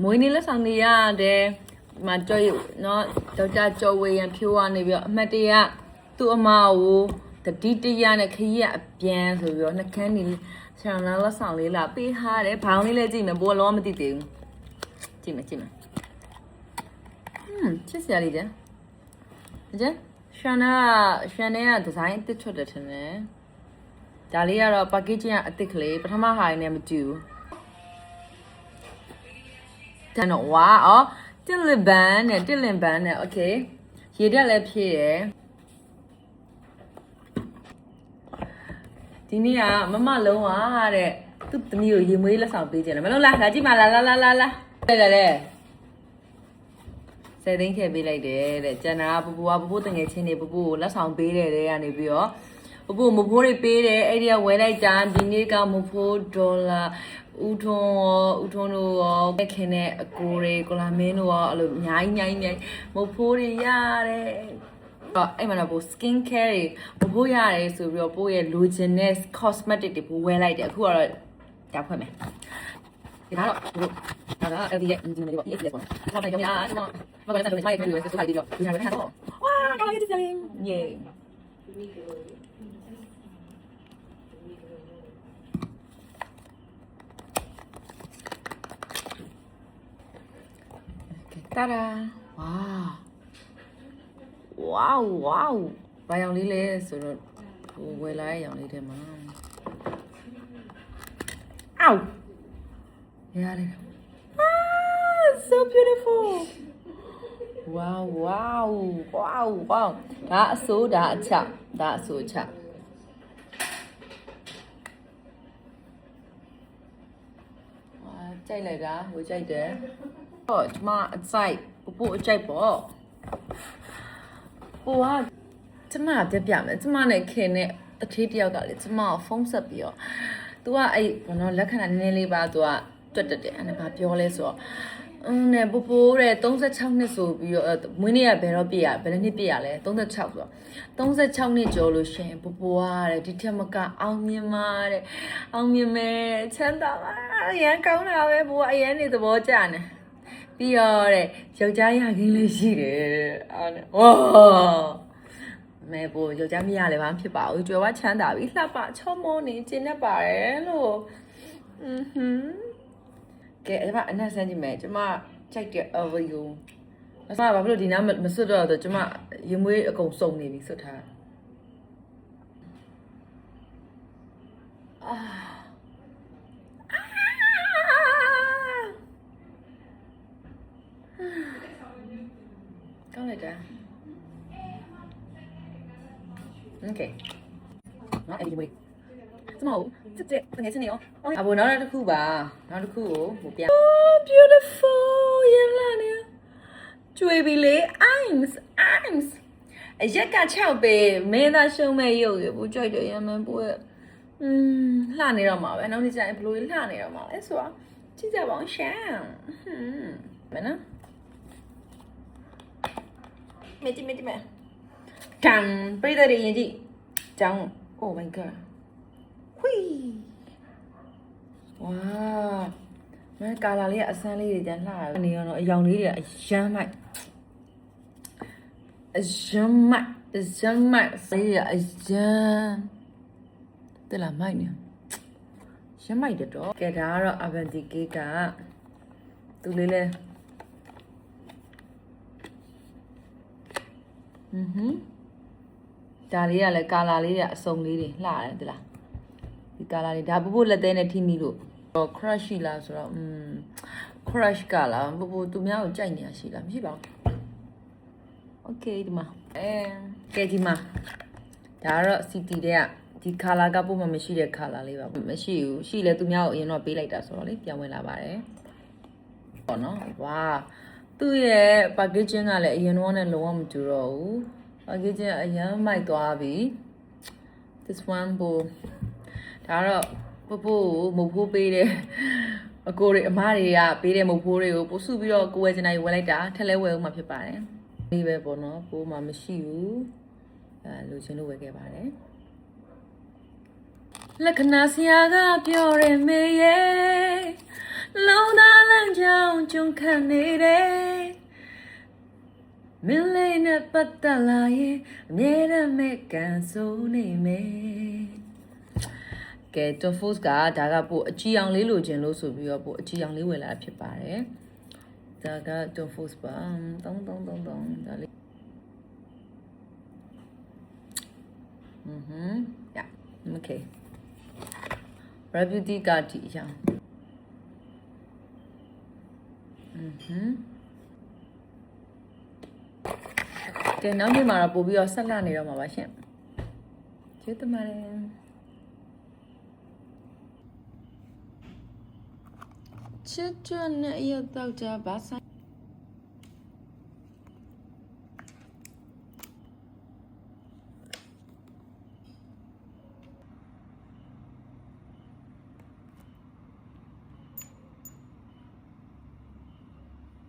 မွေးနေ့လက်ဆောင်တွေရတယ်မကြော်နော်ဒေါက်တာကျော်ဝေရန်ဖြိုးကနေပြီးတော့အမှတ်တရသူ့အမကိုတတိတရနဲ့ခရီးအပြန်ဆိုပြီးတော့နှကန်းနေဆရာနာလက်ဆောင်လေးလာပေးထားတယ်ဘောင်းလေးလည်းကြည့်မယ်ဘိုးကလောမသိသေးဘူးကြည့်မယ်ချစ်စရာလေးတယ်ကြည့်ရှန်နာဒီဇိုင်းအစ်စ်ထွက်တယ်ထင်တယ်ဒါလေးကတော့ packaging ကအစ်စ်ကလေးပထမဟာရင်းနဲ့မတူဘူးဒါတော့ဝါအော်တစ်လင်ဘန်နဲ့ okay ရေတက်လည်းဖြည့်တယ်ဒီနေ့ကမလုံးဝတဲ့သူ့သမီးကိုရေမွေးလက်ဆောင်ပေးကြတယ်မလုံးလားလာကြည့်ပါလားလာလေဆယ်သိန်းထည့်ပေးလိုက်တယ်တဲ့ကျန်တာပူတငယ်ချင်းတွေပူကိုလက်ဆောင်ပေးတယ်တဲ့ကနေပြီးတော့ပူမဖိုးတွေပေးတယ်အဲ့ဒီကဝယ်လိုက်တာဒီနေ့ကမဖိုးဒေါ်လာဦးထွန်းတို့ရောခင်တဲ့အကိုတွေကိုလာမင်းတို့ရောအဲ့လိုအများကြီးမဖိုးတွေရတယ်အဲ့မှာတော့ skin care တွေပို့ရတယ်ဆိုပြီးတော့ပို့ရဲ့လိုချင်တဲ့ cosmetic တွေပို့ဝယ်လိုက်တယ်အခုကတော့ဒါဖွင့်မယ်ဒီကတော့ဒါက LV ရဲ့ engine တွေပေါ့ EX ပေါ့။ဘာပဲကြောင်ရအောင်မကလည်းတော့မိုက်ပြီးတော့ဆိုလိုက်ပြီးတော့ဒီဟာပဲထားတော့ဝါကောင်းရည်စရင်ယေတာဒါဝါဘာရောင်လေးလဲဆိုတော့ဝယ်လာတဲ့ရောင်လေးထဲမှာအောက်ရတယ်so beautiful wow ဒါအစိုးဒါအချက်ဒါအစိုးချက်ကြိုက်လိုက်တာဝေကြိုက်တယ်ဟောကျမအကြိုက်ပို့အကြိုက်ပေါ့ဟိုကကျမပြမယ်ကျမနဲ့ခင်နဲ့တထေးတယောက်ကလေကျမကိုဖုန်းဆက်ပြီးတော့ तू ကအဲ့ဘောနော်လက္ခဏာနည်းနည်းလေးပါ तू ကတွတ်တယ်အဲ့ဒါဘာပြောလဲဆိုတော့နဲ့ပိုးတဲ့36နှစ်ဆိုပြီးတော့မွေးနေ့ကဘယ်တော့ပြည့်ရဘယ်နှစ်ပြည့်ရလဲ36ဆိုတော့36နှစ်ကျော်လို့ရှင်ပိုးကတဲ့ဒီထက်မကအောင်မြင်မှာတဲ့အောင်မြင်မယ်ချမ်းသာပါအရန်ကောင်းတာပဲပိုးကအရန်နေသဘောကျနေပြီးတော့တဲ့ယောက်ျားရခင်းလေးရှိတယ်အော်ဝါမဲပိုးယောက်ျားမရလည်းဘာမှဖြစ်ပါဘူးကြွယ်ဝချမ်းသာပြီလှပချောမောနေကျင်တတ်ပါတယ်လို့ကဲအဲ့ဒါအနက်ဆန်းကြည့်မယ်ကျမကြိုက်တဲ့ over you အစဘာဖြစ်လို့ဒီနားမစွတ်တော့ကျမရင်မွေးအကုန်စုံနေပြီစွတ်ထားကောင်းလိုက်တာ okay နော်အဲ့ဒီမွေးကျမတို့စစ်တငယ်ချင်းနေရောအဘောနောက်တစ်ခုပါနောက်တစ်ခုကိုဟိုပြ Oh beautiful ရလာနေကျွေးပြီလေ Ims အရက်က6ပဲမင်းသားရှုံးမဲ့ရုပ်ရဘူးကြိုက်တယ်ရမန်ပို့လှနေတော့မှာပဲနောက်နေ့ကျရင်ဘလို့လှနေတော့မှာလဲဆိုတော့ကြည့်ကြပါအောင်ရှမ်းမနော်မေ့တန်ပြည့်တဲ့ရင်ကြည့်ကြောင်း Oh my godဝါမင်းကာလာလေးကအဆန်းလေးတွေကျန်လှတာနေရောအယောင်လေးတွေအရမ်းမိုက်ဆေးရအရမ်းတက်လာမိုက်နေရမ်းမိုက်တယ်တော့ကဲဒါကတော့ Avanti cake ကသူလေးလဲဒါလေးကလည်းကာလာလေးတွေအစုံလေးတွေလှတယ်တလားဒီကာလာလေးဒါပို့လက်သေးနဲ့ထိမိလို့crush ရှိလားဆိုတော့crush ကလားပို့သူများကိုကြိုက်နေရရှိလားမရှိပါဘူး okay ဒီမှာကဲဒီမှာဒါကတော့ CT တဲ့ကဒီ color ကပို့မှမရှိတဲ့ color လေးပါမရှိဘူးရှိလဲသူများကိုအရင်တော့ပေးလိုက်တာဆိုတော့လေပြောင်းဝင်လာပါတယ်ပေါ့နော်ဝါသူ့ရဲ့ packaging ကလည်းအရင်တော့နဲ့လုံးဝမတူတော့ဘူး packaging အရင်မိုက်သွားပြီ this one ပို့ဒါတော့ပို့မဖိုးပေးတယ်အကိုတွေအမတွေကပေးတဲ့မဖိုးတွေကိုပို့စုပြီးတော့ကိုဝယ်ချင်တိုင်းဝယ်လိုက်တာထက်လဲဝယ်ဦးမှာဖြစ်ပါတယ်ဒီပဲပေါ့နော်ပိုးမှမရှိဘူးလိုချင်လို့ဝယ်ခဲ့ပါတယ်လက္ခဏာဆရာကပြောရမေရဲ့လုံးသားလမ်းကြောင်းကြုံ用看你的明泪那不得来耶别的没感受你没ကဲ Tom Ford ကဒါကပို့အကြီးအောင်လေးလိုချင်လို့ဆိုပြီးတော့ပို့အကြီးအောင်လေးဝယ်လာတာဖြစ်ပါတယ်ဒါက Tom Ford ပါတောင်းဒါလေးja okay Reputy ကဒီအကြောင်းကဲနောက်နေ့မှာတော့ပို့ပြီးတော့ဆက်လာနေတော့မှာပါရှင်ကျေးဇူးတင်ပါတယ်ချစ်ချွတ်နဲ့ရတော့ကြပါဆိုင်